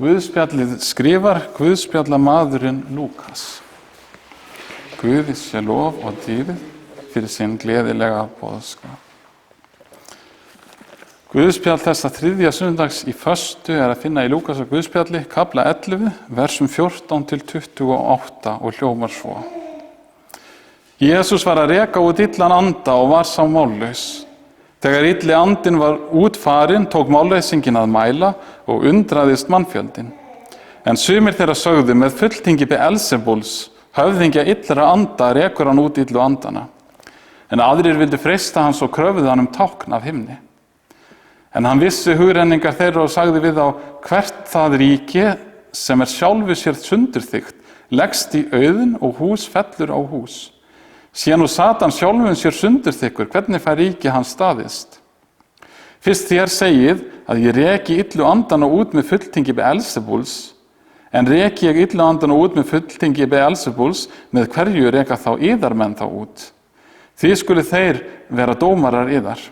Guðspjallið skrifar Guðspjallamaðurinn Lúkas. Guði sé lof og dýrð fyrir sinn gleðilega boðskap. Guðspjall þessa 3. sunnudags í föstu að finna í Lúkasar Guðspjalli, kafla 11, versum 14 til 28 og hljómar svo. Jesús var að reka út illan anda og var sá mállaus. Þegar illi andinn var útfarinn, tók málleysinginn að mæla og undraðist mannfjöldin. En sumir þeirra sögðu með fulltingi Beelzebuls, höfðingja illra anda, rekur hann út illu andana. En aðrir vildu freista hans og kröfuðu hann tákn af himni. En hann vissi hugrenningar þeirra og sagði við þá, hvert það ríki sem sjálfu sér sundurþykkt, leggst í auðn og hús fellur á hús. Sé nú Satan sjálfum sér sundurþykkur, hvernig fær ríki hans staðist? Fyrst þér segið að ég reki illu andana út með fulltingi Beelzebuls, en reki ég illu andana út með fulltingi Beelzebuls, með hverju reka þá yðarmenn þá út? Því skulu þeir vera dómarar yðar.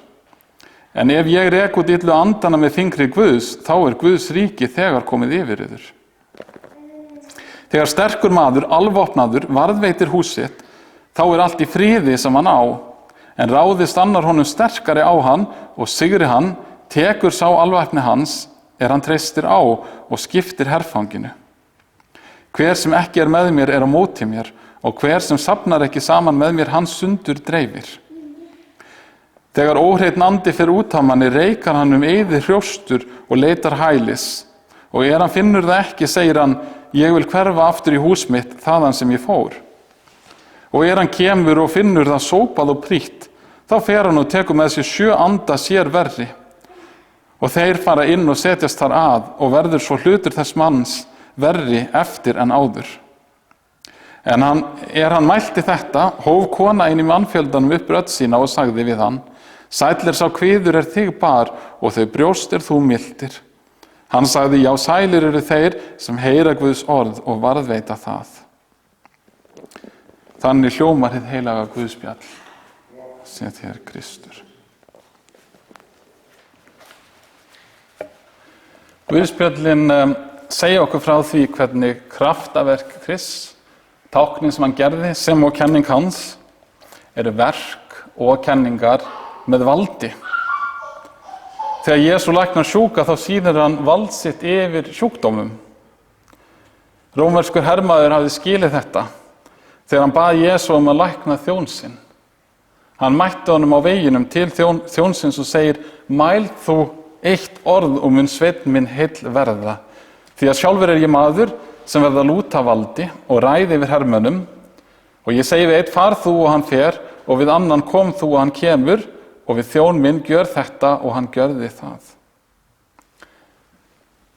En ef ég rek út illu andana með fingri Guðs, þá Guðs ríki þegar komið yfir yður. Þegar sterkur maður, alvopnaður, varðveitir hús sitt, þá allt í fríði sem hann á, en ráðist annar honum sterkari á hann og sigri hann, tekur sá alvæpni hans, hann treystir á og skiptir herfanginu. Hver sem ekki með mér á móti mér, og hver sem safnar ekki saman með mér, hann sundur dreifir. Þegar óhreinn andi fer út af manni, reikar hann eyði hrjóstur og leitar hælis, og hann finnur það ekki, segir hann, ég vil hverfa aftur í hús mitt, þaðan sem ég fór. Og hann kemur og finnur það sópað og prýtt, þá fer hann og tekur með sér 7 anda sér verri. Og þeir fara inn og setjast þar að, og verður svo hlutur þess manns verri eftir en áður. En hann mælti þetta, hóf kona inn í mannfjöldanum upp rödd sína og sagði við hann, sæll sá kviður þig bar, og þau brjóst þú mildir. Hann sagði, já, sælir eru þeir sem heyra Guðs orð og varðveita það. Þannig hljómar hið heilaga Guðspjall, sé þér Kristur. Guðspjallin segja okkur frá því hvernig kraftaverk Krists, táknin sem hann gerði, sem og kenning hans, verk og kenningar með valdi. Þegar Jesú læknar sjúka, þá sýnir hann vald sitt yfir sjúkdómum. Rómverskur hermaður hafði skilið þetta, þegar hann bað Jesú að lækna þjón sinn. Hann mætti honum á veginum til þjónsins og segir, mæl þú eitt orð og mun sveinn minn heill verða. Því að sjálfur ég maður sem verða að lúta valdi og ræði yfir hermönnum, og ég segi við einn, far þú og hann fer, og við annan kom þú og hann kemur, og við þjón minn gjör þetta og hann gjörði það.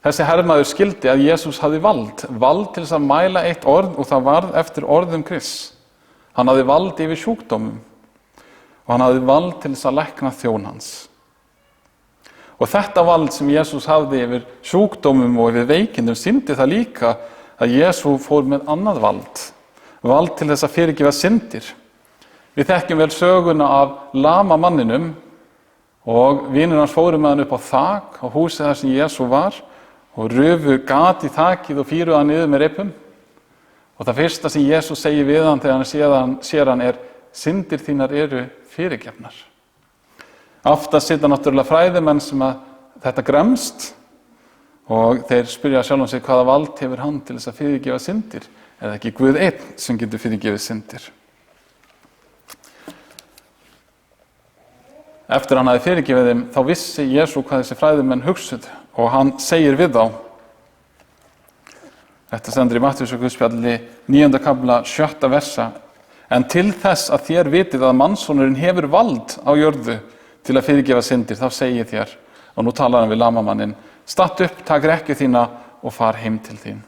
Þessi hermaður skildi að Jesús hafði vald til þess að mæla eitt orð, og það varð eftir orðum Krists. Hann hafði vald yfir sjúkdómum og hann hafði vald til þess að lækna þjón hans. Og þetta vald sem Jesús hafði yfir sjúkdómum og yfir veikindum sýndi það líka að Jesú fór með annað vald til þess að fyrirgefa syndir. Við þekkjum vel söguna af lama manninum, og vinir hans fóru með hann upp á þak á húsið þar sem Jesú var, og rufu gat í þakið og fýruðu hann niður með reipum. Og það fyrsta sem Jesús segir við hann þegar hann sér hann syndir þínar eru fyrirgefnar. Oftast sitja náttúrulega fræðimenn sem að þetta gremst, og þeir spyrja sjálfum sig hvaða vald hefur hann til þess að fyrirgefa syndir. Það ekki Guð einn sem getur fyrirgefið syndir. Eftir hann hafði fyrirgefið þeim, þá vissi Jesú hvað þessi fræðimenn hugsuðu, og hann segir við þá. Þetta stendur í Mattheusarguðspjalli 9. kafla 7. versa. En til þess að þér vitið að mannssonurinn hefur vald á jörðu til að fyrirgefa syndir, þá segið þér, og nú talar hann við lamamanninn, statt upp, tak rekkju þína og far heim til þín.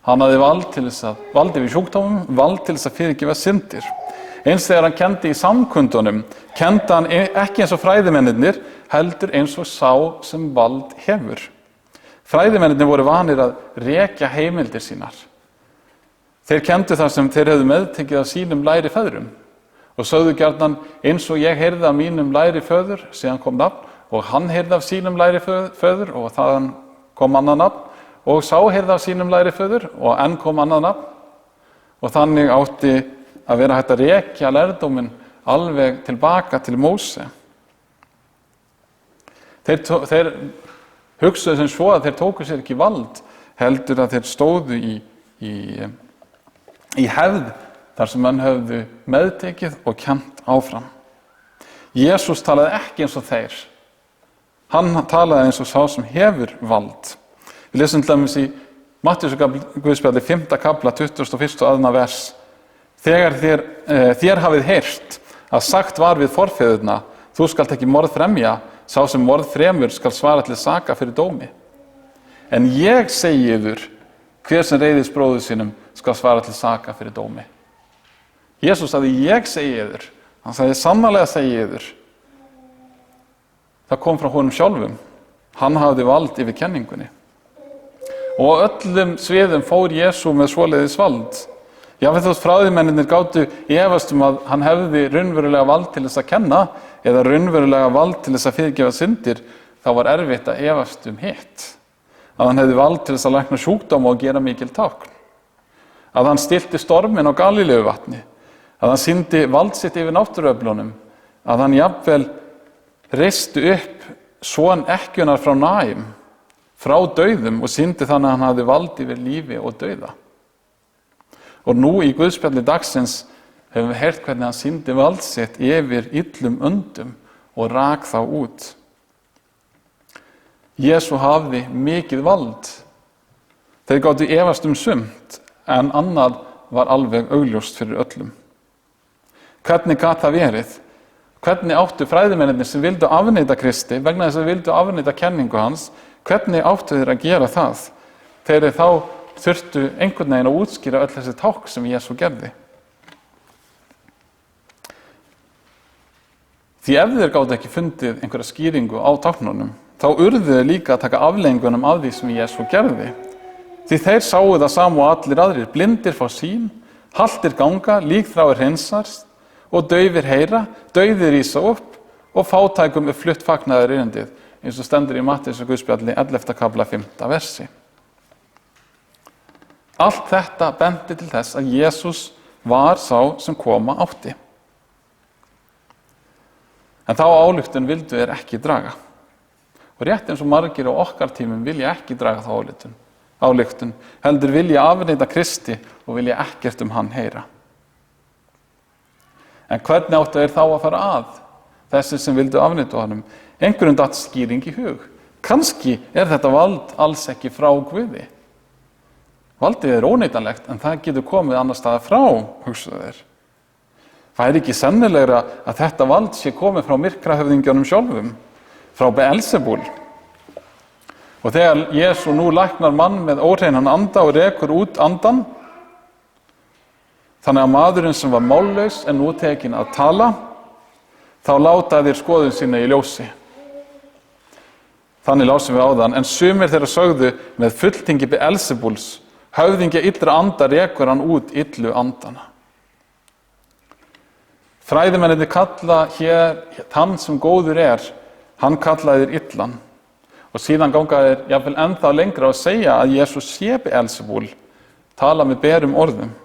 Hann hafði vald yfir sjúkdómum, vald til þess að fyrirgefa syndir. Eins þegar hann kendi í samkundunum, kendi hann ekki eins og fræðimennirnir, heldur eins og sá sem vald hefur. Fræðimennirnir voru vanir að rekja heimildir sínar. Þeir kendu það sem þeir hefðu meðtekið af sínum læri feðrum, og sögðu gjarnan, eins og ég heyrði af mínum læri föður, síðan kom nafn, og hann heyrði af sínum læri föður, og þaðan kom annað nafn, og sá heyrði af sínum læriföður, og enn kom annað nafn, og þannig átti að vera hægt að rekja lærdóminn alveg tilbaka til Móse. Þeir hugsuðu sem svo að þeir tóku sér ekki vald, heldur að þeir stóðu í hefð þar sem menn höfðu meðtekið og kennt áfram. Jesús talaði ekki eins og þeir. Hann talaði eins og sá sem hefur vald. Við lesum til dæmis í Mattheusarguðspjalli 5. kafla 21. og 2. vers. Þegar þér hafið heyrt að sagt var við forfeðurna, þú skalt ekki morð fremja, sá sem morð fremur skal svara til saka fyrir dómi. En ég segi yður, hver sem reiðist bróður sínum skal svara til saka fyrir dómi. Jesús sagði ég segi yður, hann sagði sannarlega segi yður. Það kom frá honum sjálfum, hann hafði vald yfir kenningunni. Og á öllum sviðum fór Jesú með svoleiðis vald. Jafnvel þótt fræðimennirnir gátu efast að hann hefði raunverulega vald til þess að kenna eða raunverulega vald til þess að fyrirgefa syndir, þá var erfitt að efast hitt. Að hann hefði vald til þess að lækna sjúkdóma og gera mikil tákn. Að hann stillti storminn á Galíleuvatni. Að hann sýndi vald sitt yfir náttúruöflunum. Að hann jafnvel reisti upp son ekkjunnar frá Naim, frá dauðum, og sýndi þannig að hann hafði vald yfir lífi og dauða. Og nú í Guðspjalli dagsins hefum við heyrt hvernig hann sýndi vald sitt yfir illum öndum og rak þá út. Jesú hafði mikið vald. Þeir gátu efast sumt, en annað var alveg augljóst fyrir öllum. Hvernig gat það verið? Hvernig áttu fræðimennirnir sem vildu afneita Kristi, vegna þess að vildu afneita kenningu hans, hvernig áttu þeir að gera það? Þeir þá þurftu einhvern veginn að útskýra öll þessi tákn sem Jesú gerði. Því ef þeir gátu ekki fundið einhverja skýringu á táknunum, þá urðu þeir líka að taka afleiðingunum af því sem Jesú gerði. Því þeir sáu það sama og allir aðrir, blindir fá sýn, haltir ganga, líkþráir hreinsast og daufir heyra, dauðir rísa upp og fátækum flutt fagnaður erindið, eins og stendur í Mattheusarguðspjalli 11. kafla 5. versi. Allt þetta benti til þess að Jesús var sá sem koma átti. En þá ályktun vildu þeir ekki draga. Og rétt eins og margir á okkar tímum vilja ekki draga þá ályktun, heldur vilja afneita Kristi og vilja ekkert hann heyra. En hvernig áttu þeir þá að fara að? Þessi sem vildu afneita honum. Einhverjum datt skýring í hug. Kannski þetta vald alls ekki frá Guði. Valdið óneitanlegt, en það getur komið annars staðar frá, hugsaðu þeir. Það ekki sennilegra að þetta vald sé komið frá myrkrahöfðingjónum sjálfum, frá Beelzebúl. Og þegar Jesú nú læknar mann með óhreinan anda og rekur út andan, þannig að maðurinn sem var mállaus er nú tekinn að tala, þá láta þeir skoðun sína í ljósi. Þannig lásum við áðan, en sumir þeirra sögðu með fulltingi Beelzebúls, höfðingja illra anda rekur hann út illu andana. Fræðimennirnir kalla hér hann sem góður hann kallaði þeir illan. Og síðan ganga þeir jafnvel ennþá lengra og segja að Jesús sé Beelzebúl, tala með berum orðum.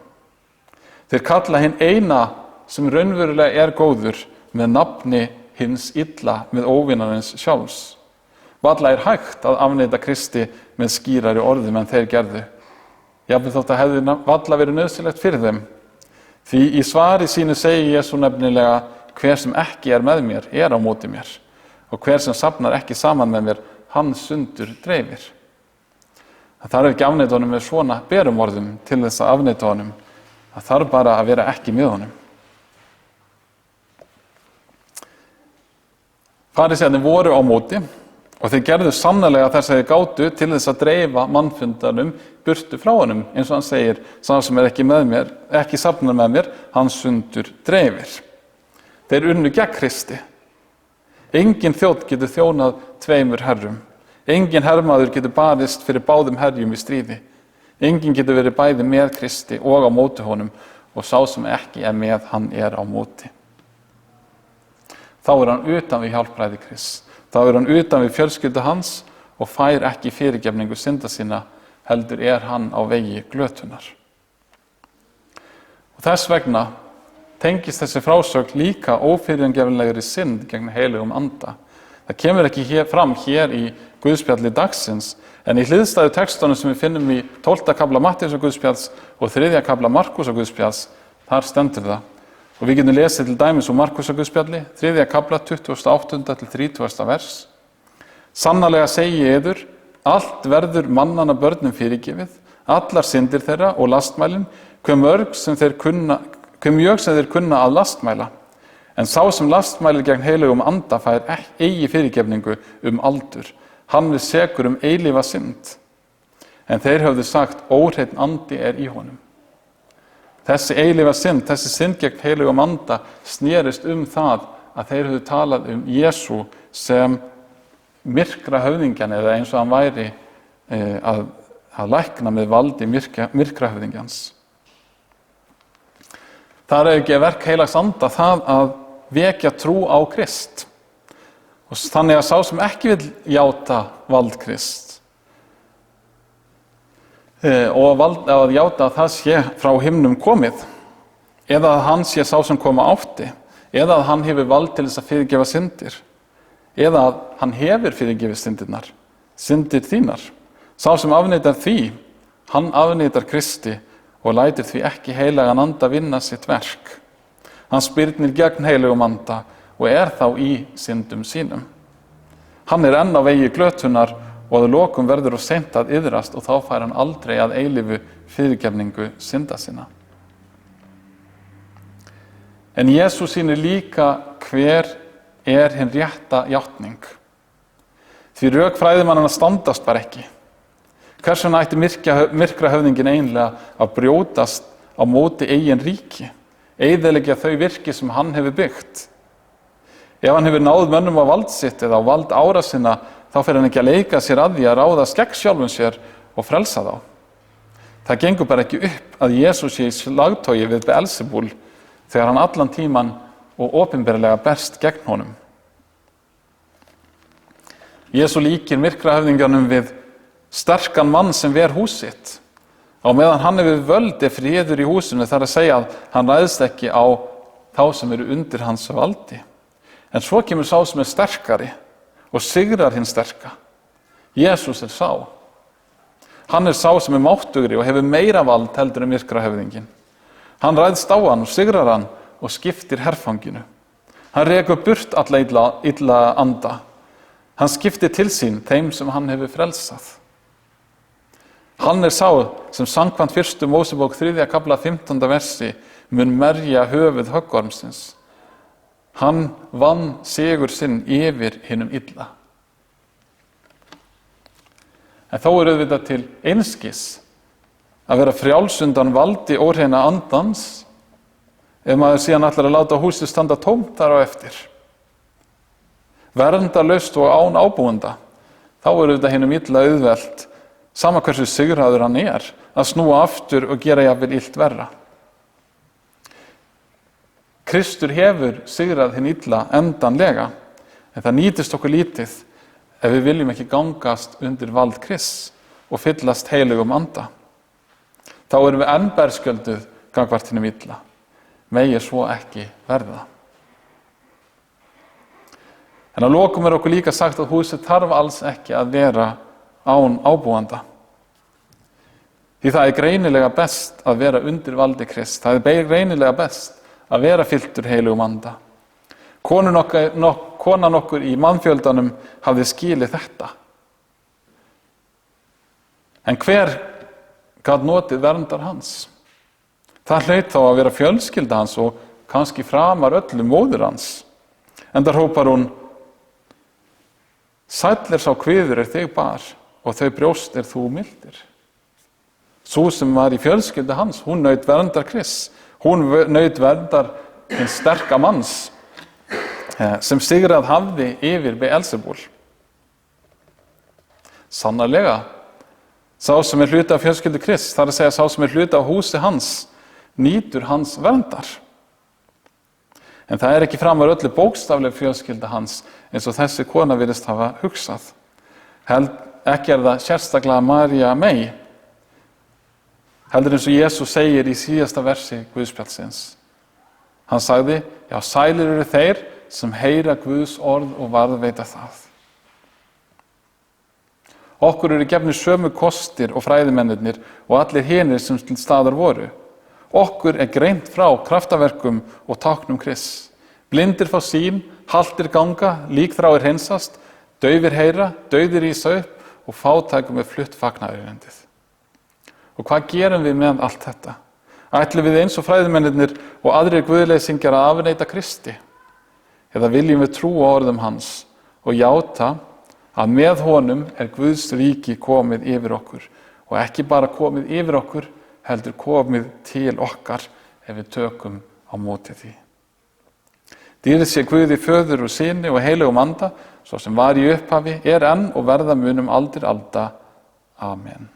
Þeir kalla hinn eina sem raunverulega góður með nafni hins illa með óvinarins sjálfs. Varla hægt að afneita Kristi með skýrari orðum en þeir gerðu. Jafnvel þótt að hefði varla verið nauðsynlegt fyrir þeim. Því í svari sínu segi Jesú nefnilega, hver sem ekki með mér á móti mér, og hver sem safnar ekki saman með mér, hann sundur dreifir. Það þarf ekki afneita honum með svona berum orðum til þess að afneita honum. Það þarf bara að vera ekki með honum. Farísearnir voru á móti og þeir gerðu sannarlega þess að þeir gátu til þess að dreifa mannfundanum burtu frá honum, eins og hann segir, sá sem ekki með mér, ekki safnar með mér, hann sundur dreifir. Þeir unnu gegn Kristi. Engin þjónn getur þjónað tveimur herrum. Engin hermaður getur barist fyrir báðum herjum í stríði. Engin getur verið bæði með Kristi og á móti honum, og sá sem ekki með, hann á móti. Þá hann utan við hjálpræði Krists. Þá hann utan við fjölskyldu hans og fær ekki fyrirgefningu synda sína, heldur hann á vegi glötunar. Og þess vegna tengist þessi frásögn líka ófyrirgefanlegri synd gegn heilugum anda. Það kemur ekki fram hér í Guðspjalli dagsins, en í hliðstæðu textunum sem við finnum í 12. kafla Matteusar Guðspjalls og 3. kafla Markúsar Guðspjalls, þar stendur það. Og við getum lesið til dæmis úr Markúsar Guðspjalli, 3. kafla 28. til 30. vers. Sannarlega segi ég yður, allt verður mannanna börnum fyrirgefið, allar syndir þeirra og lastmælin, hve mjög sem þeir kunna að lastmæla. En sá sem lastmælir gegn heilugum anda fær eigi fyrirgefningu aldur. Hann er sekur eilífa synd. En þeir höfðu sagt, óhreinn andi í honum. Þessi eilífa synd, þessi synd gegn heilugum anda snerist það að þeir höfðu talað Jesú sem myrkra höfðingjan, eða eins og hann væri að lækna með valdi myrkra höfðingjans. Það ekki verk heilags anda það að vekja trú á Krist. Og þannig að sá sem ekki vill játa vald Krist og að játa að það sé frá himnum komið, eða að hann sé sá sem koma átti, eða að hann hefur vald til þess að fyrirgefa syndir, eða að hann hefur fyrirgefið syndirnar, syndir þínar. Sá sem afneitar því, hann afneitar Kristi og lætur því ekki heilagan anda vinna sitt verk. Hann spyrnir gegn heilugum anda og þá í syndum sínum. Hann enn á vegi glötunar og að lokum verður of seint að iðrast og þá fær hann aldrei að eilífu fyrirgefningu synda sinna. En Jesús sýnir líka hver hinn rétta játning. Því rök fræðimannanna standast bara ekki. Hvers vegna ætti myrkra höfðingin einlega að brjótast á móti eigin ríki, eyðileggja þau virki sem hann hefur byggt? Ef hann hefur náð mönnum á vald sitt eða á vald ára sinna, þá fer hann ekki að leika sér að því að ráða skegg sjálfum sér og frelsa þá. Það gengur bara ekki upp að Jesús sé í slagtogi við Beelzebúl þegar hann allan tíman og opinberlega berst gegn honum. Jesús líkir myrkra höfðingjanum við sterkan mann sem ver hús sitt. Á meðan hann hefur völd friður í húsinu, þar að segja að hann ræðst ekki á þá sem eru undir hans valdi. En svo kemur sá sem sterkari og sigrar hinn sterka. Jesús sá. Hann sá sem máttugri og hefur meira vald heldur en myrkra höfðingin. Hann ræðst á hann og sigrar hann og skiptir herfanginu. Hann rekur burt alla illa anda. Hann skiptir til sín þeim sem hann hefur frelsað. Hann sá sem samkvæmt 1. Mósebók 3. kafla 15. versi mun merja höfuð höggormsins. Hann vann sigur sinn yfir hinum illa. En þó auðvitað til einskis að vera frjáls undan valdi óhreina andans ef maður síðan ætlar að láta húsið standa tómt þar á eftir. Verndarlaust og án ábúenda, þá auðvitað hinum illa auðvelt, sama hversu sigraður hann að snúa aftur og gera jafnvel illt verra. Kristur hefur sigrað hinn illa endanlega, en það nýtist okkur lítið ef við viljum ekki gangast undir vald Krists og fyllast heilugum anda. Þá erum við enn berskjölduð gagnvart hinum illa. Megi svo ekki verða. En að lokum okkur líka sagt að húsið þarf alls ekki að vera án ábúanda. Því það greinilega best að vera undir valdi Krists. Það greinilega best að vera fylltur heilugum anda. Konan okkur í mannfjöldanum hafði skilið þetta. En hver gat notið verndar hans? Það hlaut þá að vera fjölskylda hans og kannski framar öllum móðir hans. Enda hrópar hún, sæll sá kviður þig bar og þau brjóst þú mildir. Sú sem var í fjölskylda hans, hún naut verndar Krists. Hún naut verndar hins sterka manns sem sigrað hafði yfir Beelzebúl. Sannarlega, sá sem hluti af fjölskyldu Krists, það að segja sá sem hluti af húsi hans, nýtur hans verndar. En það ekki framar öllu bókstafleg fjölskylda hans eins og þessi kona virðist hafa hugsað. ekki er það sérstaklega María mey, heldur eins og Jesús segir í síðasta versi Guðspjallsins. Hann sagði, já, sælir eru þeir sem heyra Guðs orð og varðveita það. Okkur eru gefnir sömu kostir og fræðimennirnir og allir hinir sem til staðar voru. Okkur er greint frá kraftaverkum og táknum Krists. Blindir fá sýn, haltir ganga, líkþráir hreinsast, daufir heyra, dauðir rísa upp og fátækum er flutt fagnaðarerindið. Og hvað gerum við með allt þetta? Ætlum við eins og fræðimennirnir og aðrir guðleysingjar að afneita Kristi? Eða viljum við trúa orðum hans og játa að með honum er Guðs ríki komið yfir okkur og ekki bara komið yfir okkur, heldur komið til okkar ef við tökum á móti því. Dýrð sé Guði Föður og Syni og heilögum anda, svo sem var í upphafi, er enn og verða mun aldir alda. Amen.